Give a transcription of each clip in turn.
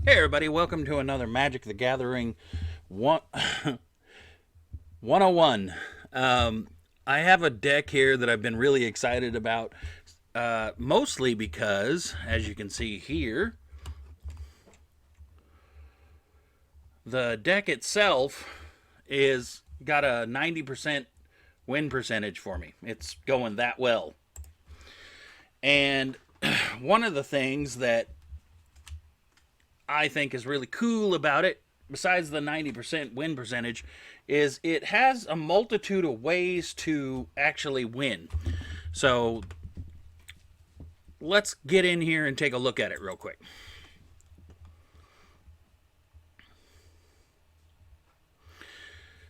Hey everybody, welcome to another Magic the Gathering one, 101. I have a deck here that I've been really excited about, mostly because, as you can see here, the deck itself is got a 90% win percentage for me. It's going that well. And one of the things that I think is really cool about it, besides the 90% win percentage, is it has a multitude of ways to actually win. So let's get in here and take a look at it real quick.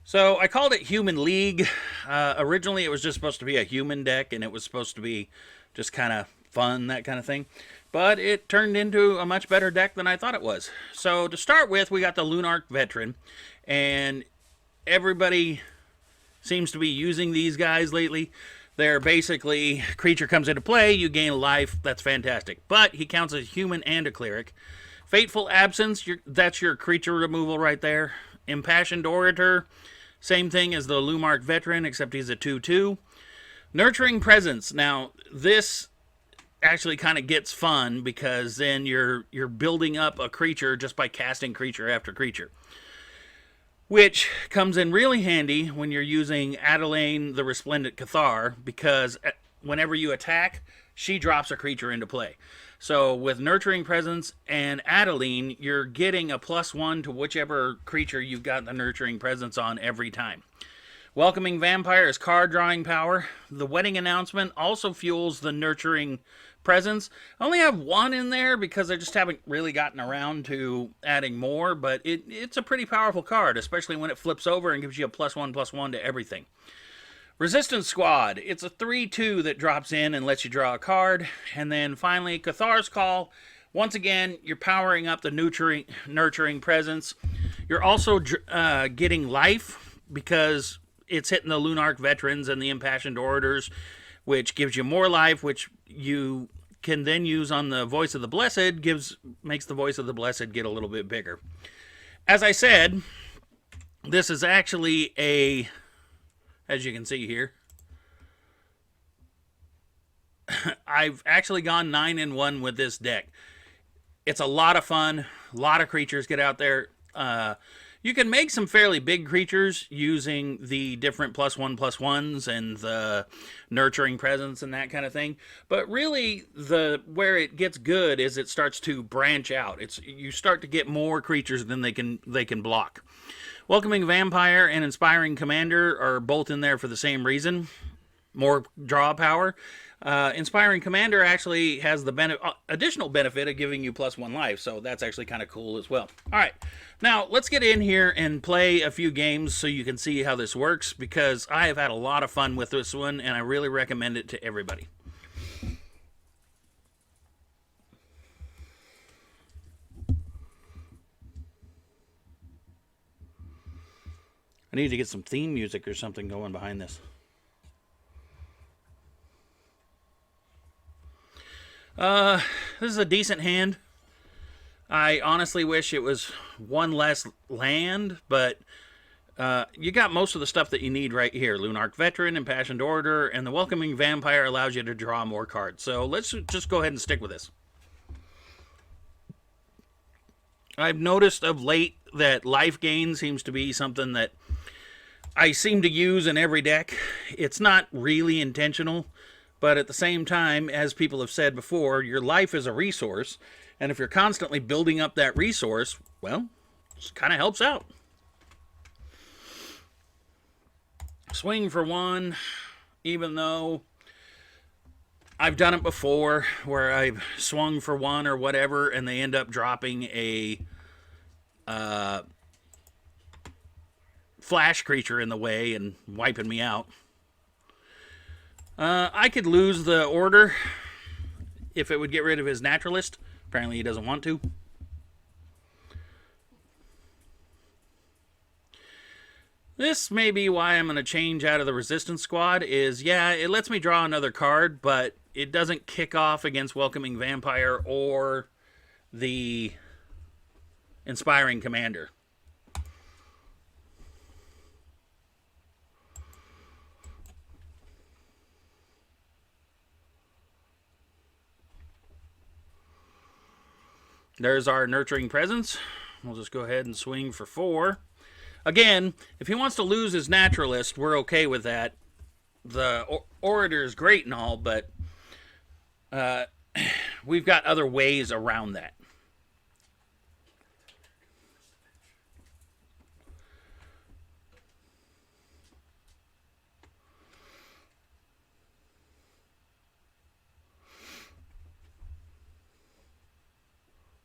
So I called it Human League. Originally, it was just supposed to be a human deck, and it was supposed to be just kind of fun, that kind of thing. But it turned into a much better deck than I thought it was. So to start with, we got the Lunarch Veteran, and everybody seems to be using these guys lately. They're basically, creature comes into play, you gain a life, that's fantastic. But he counts as human and a cleric. Fateful Absence, that's your creature removal right there. Impassioned Orator, same thing as the Lunarch Veteran, except he's a 2/2. Nurturing Presence. Now, this actually kind of gets fun because then you're building up a creature just by casting creature after creature, which comes in really handy when you're using Adelaine the Resplendent Cathar, because whenever you attack, she drops a creature into play. So with Nurturing Presence and Adeline, you're getting a +1 to whichever creature you've got the Nurturing Presence on every time. Welcoming Vampire is card drawing power. The Wedding Announcement also fuels the Nurturing Presence. I only have one in there because I just haven't really gotten around to adding more, but it's a pretty powerful card, especially when it flips over and gives you a +1/+1 to everything. Resistance Squad. It's a 3/2 that drops in and lets you draw a card. And then finally, Cathar's Call. Once again, you're powering up the Nurturing Presence. You're also getting life because it's hitting the Lunarch Veterans and the Impassioned Orators, which gives you more life, which you can then use on the Voice of the Blessed, makes the Voice of the Blessed get a little bit bigger. As I said, this is actually as you can see here, I've actually gone 9-1 with this deck. It's a lot of fun. A lot of creatures get out there. You can make some fairly big creatures using the different +1/+1s and the Nurturing Presence and that kind of thing. But really, where it gets good is it starts to branch out. You start to get more creatures than they can block. Welcoming Vampire and Inspiring Commander are both in there for the same reason. More draw power. Inspiring Commander actually has the additional benefit of giving you +1 life, so that's actually kind of cool as well. All right, now let's get in here and play a few games so you can see how this works, because I have had a lot of fun with this one, and I really recommend it to everybody. I need to get some theme music or something going behind this. This is a decent hand. I honestly wish it was one less land, but you got most of the stuff that you need right here. Lunarch Veteran, Impassioned Orator, and the Welcoming Vampire allows you to draw more cards. So let's just go ahead and stick with this. I've noticed of late that life gain seems to be something that I seem to use in every deck. It's not really intentional, but at the same time, as people have said before, your life is a resource, and if you're constantly building up that resource, well, it kind of helps out. Swing for one, even though I've done it before where I've swung for one or whatever, and they end up dropping a flash creature in the way and wiping me out. I could lose the order if it would get rid of his naturalist. Apparently he doesn't want to. This may be why I'm going to change out of the Resistance Squad. Yeah, it lets me draw another card, but it doesn't kick off against Welcoming Vampire or the Inspiring Commander. There's our Nurturing Presence. We'll just go ahead and swing for 4. Again, if he wants to lose his Naturalist, we're okay with that. The Orator is great and all, but we've got other ways around that.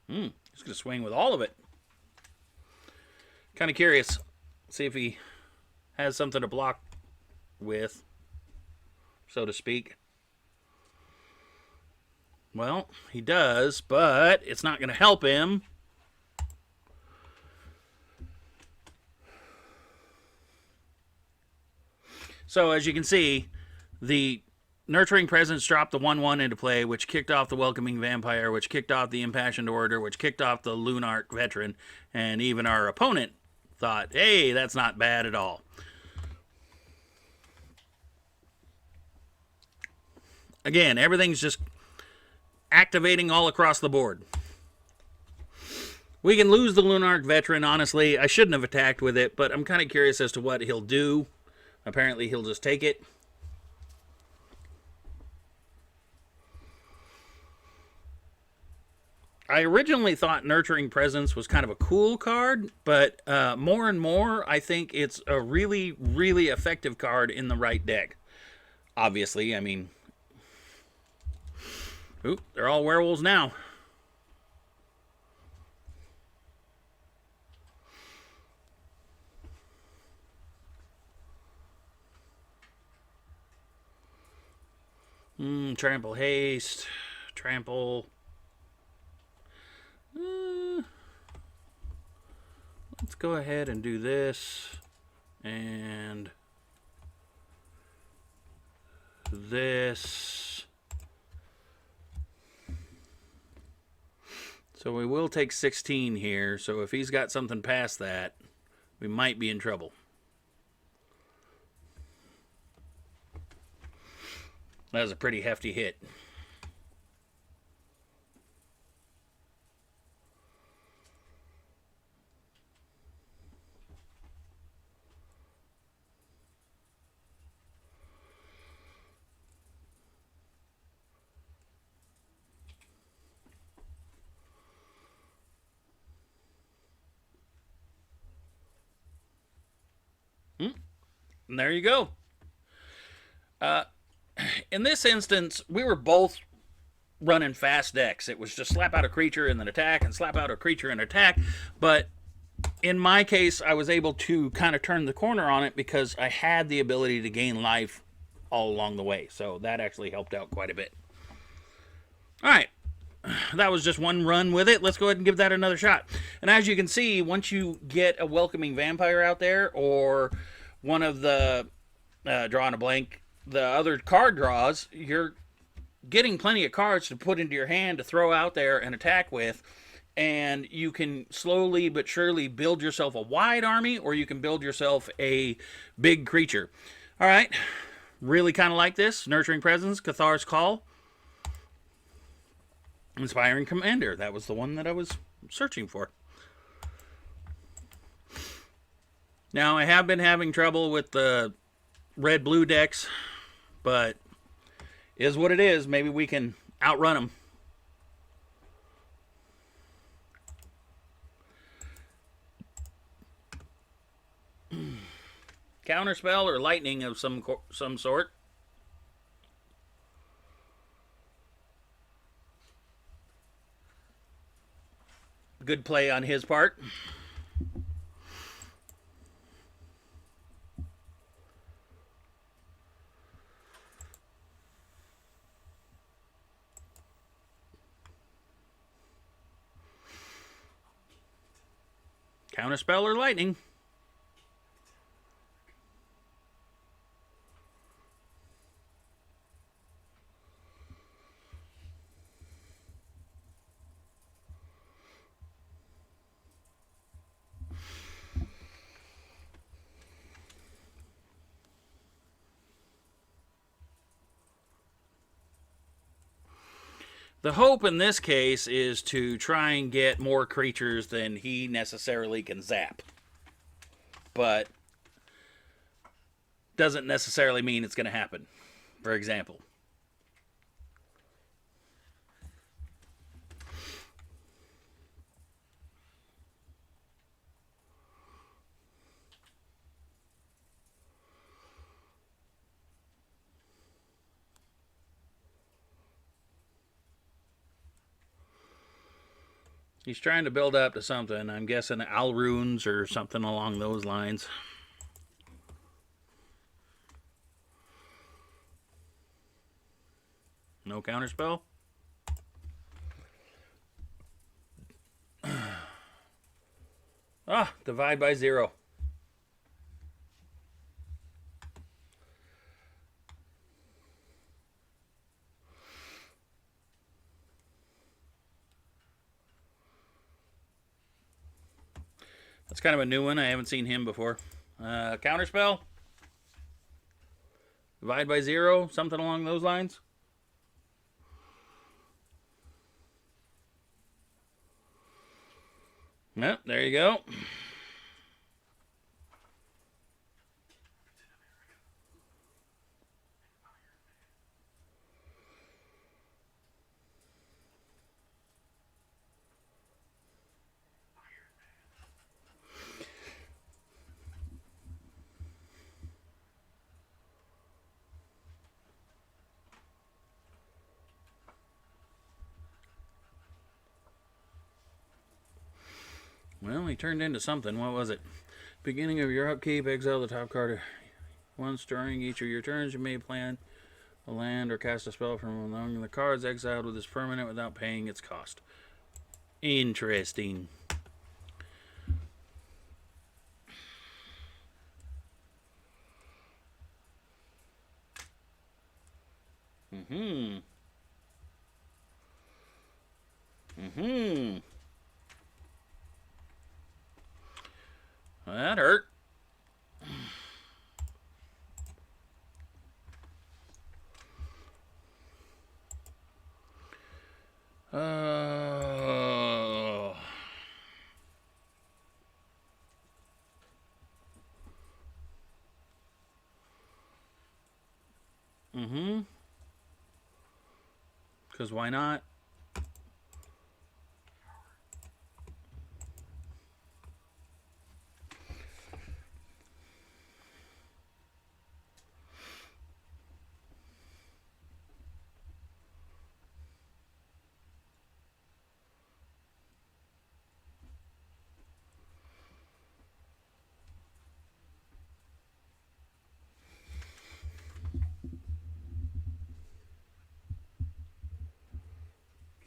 He's going to swing with all of it. Kind of curious. See if he has something to block with, so to speak. Well, he does, but it's not going to help him. So, as you can see, the Nurturing Presence dropped the 1/1 into play, which kicked off the Welcoming Vampire, which kicked off the Impassioned Orator, which kicked off the Lunarch Veteran, and even our opponent thought, hey, that's not bad at all. Again, everything's just activating all across the board. We can lose the Lunarch Veteran, honestly. I shouldn't have attacked with it, but I'm kind of curious as to what he'll do. Apparently, he'll just take it. I originally thought Nurturing Presence was kind of a cool card, but more and more, I think it's a really, really effective card in the right deck. Obviously, I mean... Oop, they're all werewolves now. Trample Haste. Trample... let's go ahead and do this and this. So we will take 16 here. So if he's got something past that, we might be in trouble. That was a pretty hefty hit. And there you go. In this instance, we were both running fast decks. It was just slap out a creature and then attack, and slap out a creature and attack. But in my case, I was able to kind of turn the corner on it because I had the ability to gain life all along the way. So that actually helped out quite a bit. All right. That was just one run with it. Let's go ahead and give that another shot. And as you can see, once you get a Welcoming Vampire out there, or one of the, drawing a blank, the other card draws, you're getting plenty of cards to put into your hand to throw out there and attack with. And you can slowly but surely build yourself a wide army, or you can build yourself a big creature. All right. Really kind of like this. Nurturing Presence, Cathar's Call. Inspiring Commander. That was the one that I was searching for. Now, I have been having trouble with the red-blue decks, but is what it is. Maybe we can outrun them. Counterspell or lightning of some sort. Good play on his part. Counterspell or lightning. The hope in this case is to try and get more creatures than he necessarily can zap. But doesn't necessarily mean it's going to happen. For example. He's trying to build up to something. I'm guessing Alrunes or something along those lines. No counterspell? Ah, divide by 0. That's kind of a new one. I haven't seen him before. Counterspell? Divide by 0? Something along those lines? Yep, there you go. Well, he turned into something. What was it? Beginning of your upkeep, exile the top card. Once during each of your turns, you may plan a land or cast a spell from among the cards exiled with this permanent without paying its cost. Interesting. Mm-hmm. Mm-hmm. Well, that hurt. Mm-hmm. Because why not?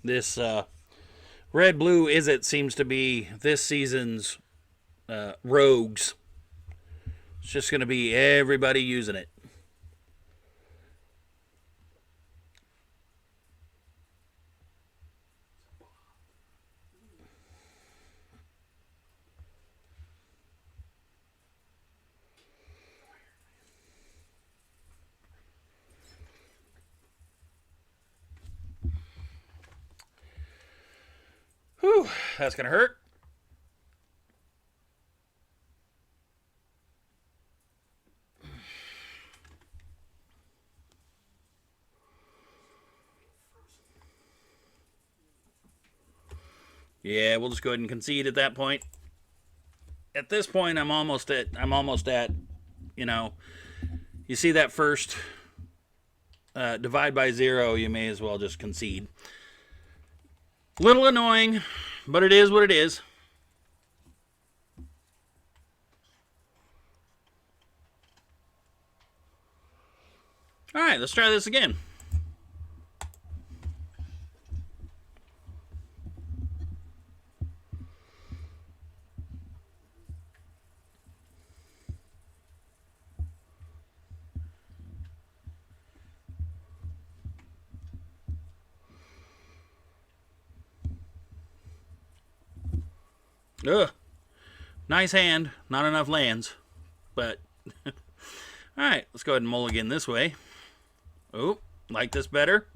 This red-blue Izzet seems to be this season's rogues. It's just going to be everybody using it. Whew, that's going to hurt. Yeah, we'll just go ahead and concede at that point. At this point, I'm almost at, you know, you see that first divide by 0, you may as well just concede. Little annoying, but it is what it is. All right, let's try this again. Ugh. Nice hand. Not enough lands. But, alright, let's go ahead and mulligan this way. Oh, like this better.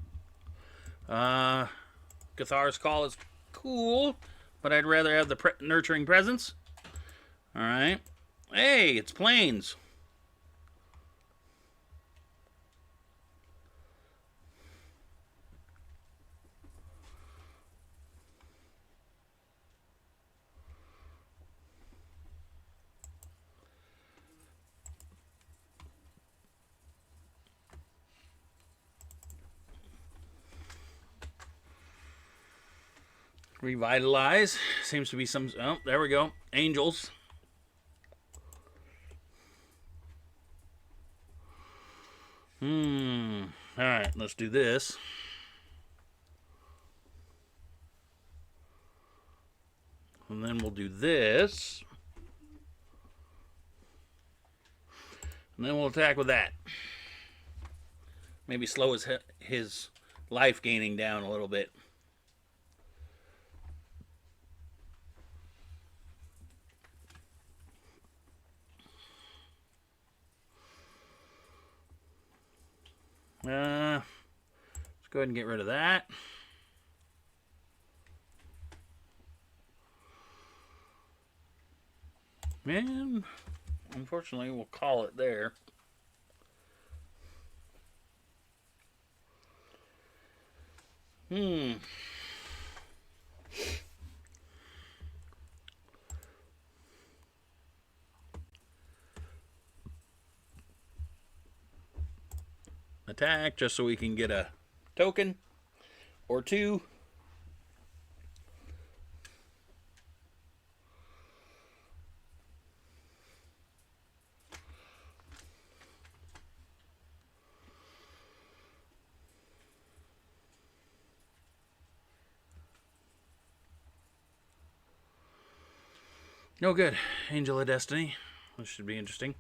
Cathar's Call is cool, but I'd rather have the Nurturing Presence. Alright. Hey, it's planes. Revitalize. Seems to be some... Oh, there we go. Angels. Alright, let's do this. And then we'll do this. And then we'll attack with that. Maybe slow his life gaining down a little bit. Let's go ahead and get rid of that. And unfortunately, we'll call it there. Attack, just so we can get a token or two. No good. Angel of Destiny. This should be interesting.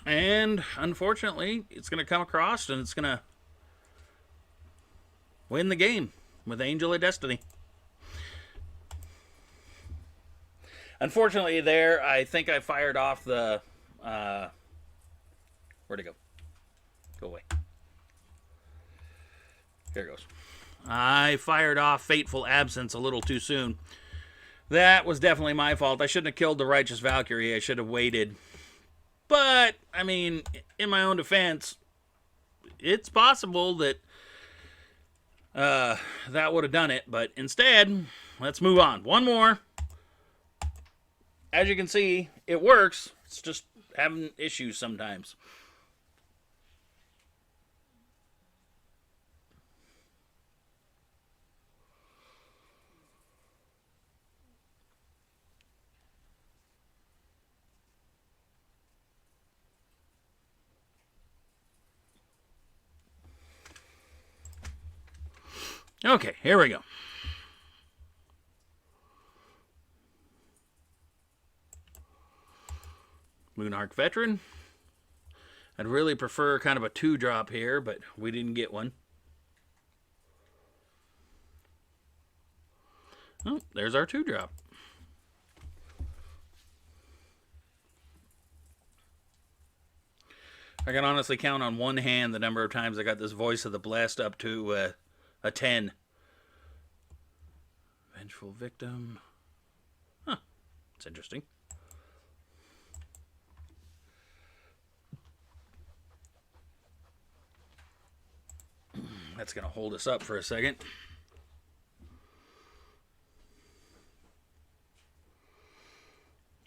And unfortunately, it's going to come across and it's going to win the game with Angel of Destiny. Unfortunately, there, I think I fired off the... where'd it go? Go away. There it goes. I fired off Fateful Absence a little too soon. That was definitely my fault. I shouldn't have killed the Righteous Valkyrie. I should have waited. But, I mean, in my own defense, it's possible that that would have done it. But instead, let's move on. One more. As you can see, it works. It's just having issues sometimes. Okay, here we go. Moonarch Veteran. I'd really prefer kind of a 2-drop here, but we didn't get one. Oh, there's our 2-drop. I can honestly count on one hand the number of times I got this Voice of the Blessed up to a 10. Vengeful Victim. Huh. That's interesting. That's going to hold us up for a second.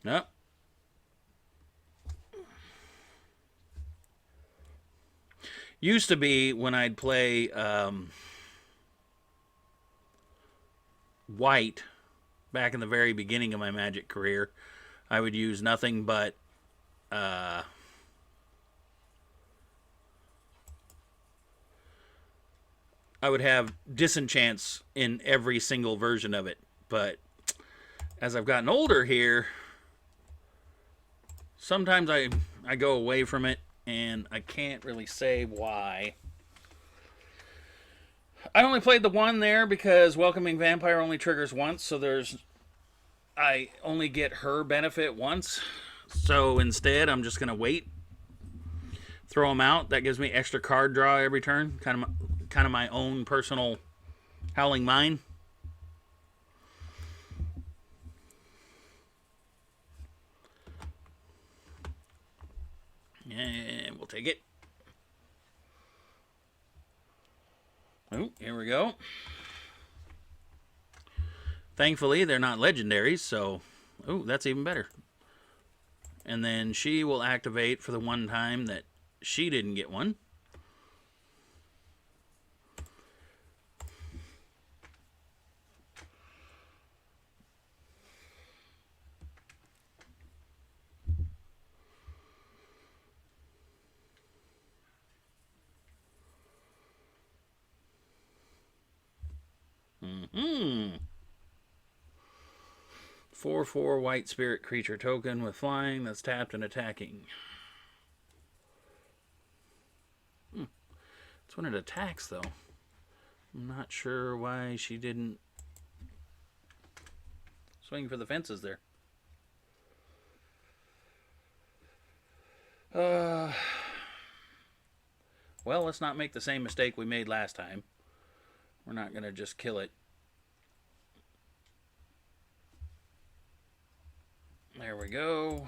No. Used to be when I'd play white back in the very beginning of my Magic career, I would use nothing but I would have disenchants in every single version of it. But as I've gotten older here, sometimes I go away from it, and I can't really say why. I only played the one there because Welcoming Vampire only triggers once, so I only get her benefit once. So instead, I'm just gonna wait, throw them out. That gives me extra card draw every turn. Kind of my own personal Howling Mine. And we'll take it. Oh, here we go. Thankfully, they're not legendaries, so... Oh, that's even better. And then she will activate for the one time that she didn't get one. Mm-hmm. 4/4 white spirit creature token with flying that's tapped and attacking. That's when it attacks, though. I'm not sure why she didn't swing for the fences there. Well, let's not make the same mistake we made last time. We're not going to just kill it. There we go.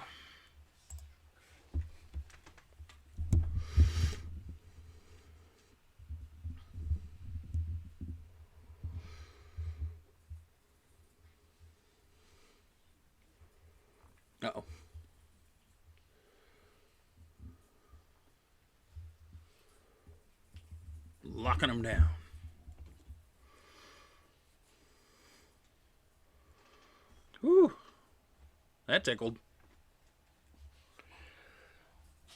Uh-oh. Locking them down. Whew. That tickled.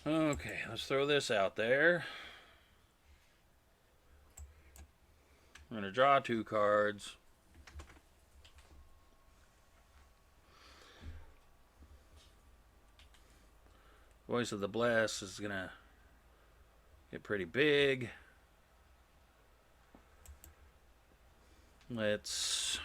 Okay, let's throw this out there. We're going to draw 2 cards. Voice of the Blessed is going to get pretty big. Let's...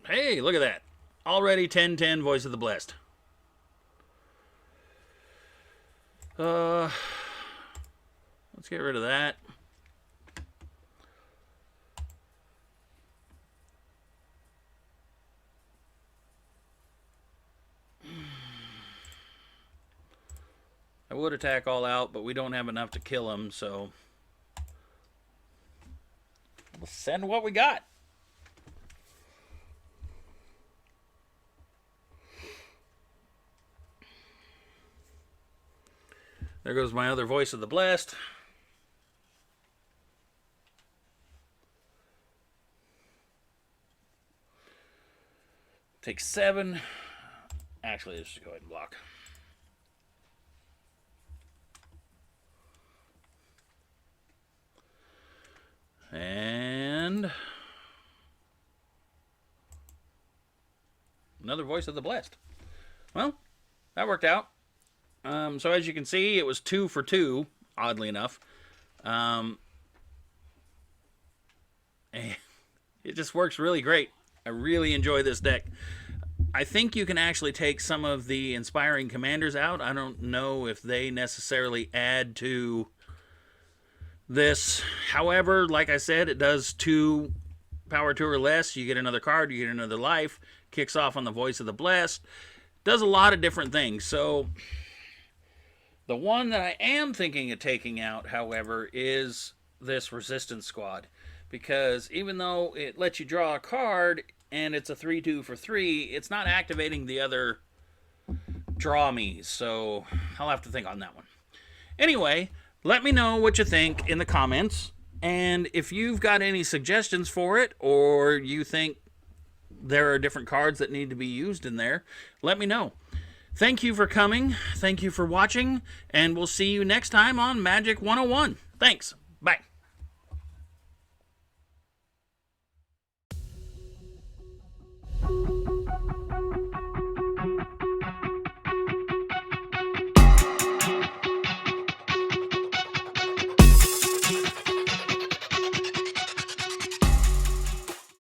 Hey, look at that. Already 10/10 Voice of the Blessed. Let's get rid of that. I would attack all out, but we don't have enough to kill him, so we'll send what we got. There goes my other Voice of the Blessed. Take 7. Actually, let's just go ahead and block. And another Voice of the Blessed. Well, that worked out. So as you can see, it was 2 for 2, oddly enough. And it just works really great. I really enjoy this deck. I think you can actually take some of the Inspiring Commanders out. I don't know if they necessarily add to this. However, like I said, it does 2 power 2 or less. You get another card, you get another life. Kicks off on the Voice of the Blessed. Does a lot of different things. So the one that I am thinking of taking out, however, is this Resistance Squad. Because even though it lets you draw a card and it's a 3/2 for 3, it's not activating the other draw me's. So I'll have to think on that one. Anyway, let me know what you think in the comments. And if you've got any suggestions for it, or you think there are different cards that need to be used in there, let me know. Thank you for coming. Thank you for watching. And we'll see you next time on Magic 101. Thanks. Bye.